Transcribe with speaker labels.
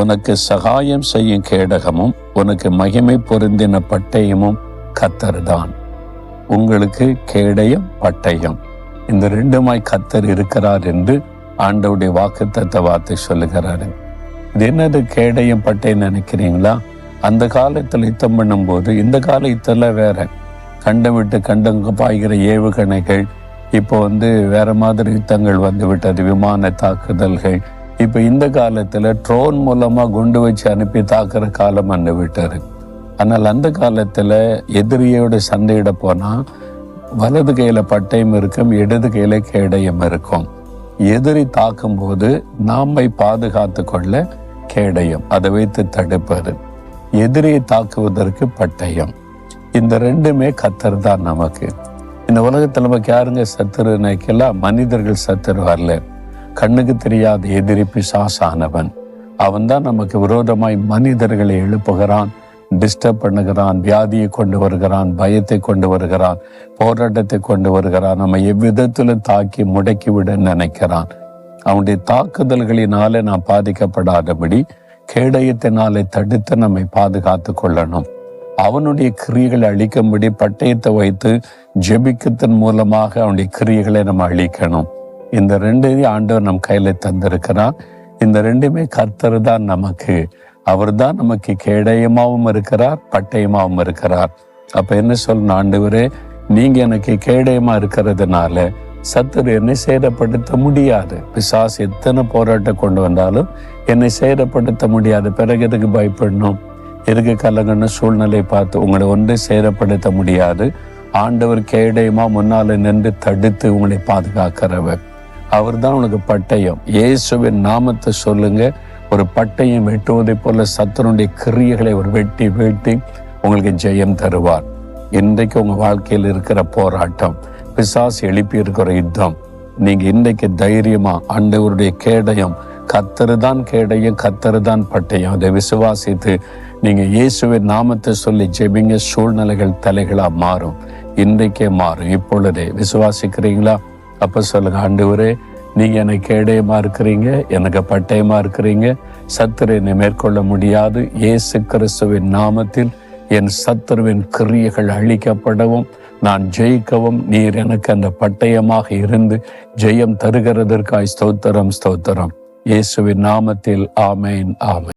Speaker 1: உனக்கு சகாயம் செய்யும் கேடகமும் உனக்கு மகிமை பொருந்தின பட்டயமும் கர்த்தர்தான். உங்களுக்கு கேடயம் பட்டயம் இந்த ரெண்டுமாய் கர்த்தர் இருக்கிறார் என்று ஆண்டவருடைய வாக்குத்தத்த வார்த்தை சொல்லுகிறாரு. இது என்னது கேடயம் பட்டயம் நினைக்கிறீங்களா? அந்த காலத்தில் யுத்தம் பண்ணும்போது, இந்த காலத்துல வேற, கண்டம் விட்டு கண்டங்க பாய்கிற ஏவுகணைகள், இப்போ வேற மாதிரி யுத்தங்கள் வந்து விட்டது, விமான தாக்குதல்கள். இப்ப இந்த காலத்துல ட்ரோன் மூலமா குண்டு வச்சு அனுப்பி தாக்குற காலம் வந்து விட்டாரு. ஆனால் அந்த காலத்துல எதிரியோட சண்டையிட போனா வலது கையில பட்டயம் இருக்கும், இடது கையில கேடயம் இருக்கும். எதிரி தாக்கும் போது நாமை பாதுகாத்து கொள்ள கேடயம், அதை வைத்து தடுப்பது. எதிரியை தாக்குவதற்கு பட்டயம். இந்த ரெண்டுமே கர்த்தர் தான் நமக்கு. இந்த உலகத்துல நமக்கு யாருங்க சத்துரு நினைக்கலாம்? மனிதர்கள் சத்துரு வரல. கண்ணுக்கு தெரியாத எதிரி பிசாசானவன். அவன் தான் நமக்கு விரோதமாய் மனிதர்களை எழுப்புகிறான், டிஸ்டர்ப் பண்ணுகிறான், வியாதியை கொண்டு வருகிறான், பயத்தை கொண்டு வருகிறான், போராட்டத்தை கொண்டு வருகிறான், நம்ம எவ்விதத்திலும் தாக்கி முடக்கி விட நினைக்கிறான். அவனுடைய தாக்குதல்களினாலே நாம் பாதிக்கப்படாதபடி கேடயத்தினாலே தடுத்து நம்மை பாதுகாத்து கொள்ளணும். அவனுடைய கிரியைகளை அழிக்கும்படி பட்டயத்தை வைத்து ஜெபிக்கத்தின் மூலமாக அவனுடைய கிரியைகளை நம்ம அழிக்கணும். இந்த ரெண்டையும் ஆண்டவர் நம் கையில தந்திருக்கிறார். இந்த ரெண்டுமே கர்த்தர் தான் நமக்கு. அவர் தான் நமக்கு கேடயமாகவும் இருக்கிறார், பட்டயமாகவும் இருக்கிறார். அப்ப என்ன சொல்லணும்? ஆண்டவரே, நீங்க எனக்கு கேடயமா இருக்கிறதுனால சத்துரு என்னை சேதப்படுத்த முடியாது. பிசாசு எத்தனை போராட்டம் கொண்டு வந்தாலும் என்னை சேதப்படுத்த முடியாது. பிறகு எதுக்கு பயப்படணும்? எதுக்கு கலங்கன்னு சூழ்நிலை பார்த்து உங்களை ஒன்றை சேதப்படுத்த முடியாது. ஆண்டவர் கேடயமா முன்னால நின்று தடுத்து உங்களை பாதுகாக்கிறவர். அவர் தான் உனக்கு பட்டயம். இயேசுவின் நாமத்தை சொல்லுங்க. ஒரு பட்டயம் வெட்டுவதை போல சத்துருடைய கிரியைகளை ஒரு வெட்டி வெட்டி உங்களுக்கு ஜெயம் தருவார். இன்றைக்கு உங்க வாழ்க்கையில் இருக்கிற போராட்டம், பிசாசு எழுப்பி இருக்கிற யுத்தம், நீங்க இன்றைக்கு தைரியமா ஆண்டவருடைய கேடயம், கர்த்தர்தான் கேடயம், கர்த்தர்தான் பட்டயம், அதை விசுவாசித்து நீங்க இயேசுவின் நாமத்தை சொல்லி ஜெபிங்க. சூழ்நிலைகள் தலைகளா மாறும். இன்றைக்கே மாறும். இப்பொழுதே விசுவாசிக்கிறீங்களா? அப்ப சொல்லுங்க, ஆண்டவரே, நீங்க எனக்கு கேடயமா இருக்கிறீங்க, எனக்கு பட்டயமா இருக்கிறீங்க. சத்துரு என்னை மேற்கொள்ள முடியாது. இயேசு கிறிஸ்துவின் நாமத்தில் என் சத்துருவின் கிரியைகள் அழிக்கப்படவும், நான் ஜெயிக்கவும் நீர் எனக்கு அந்த பட்டயமாக இருந்து ஜெயம் தருகிறதற்காய் ஸ்தோத்திரம், ஸ்தோத்திரம். இயேசுவின் நாமத்தில் ஆமேன், ஆமேன்.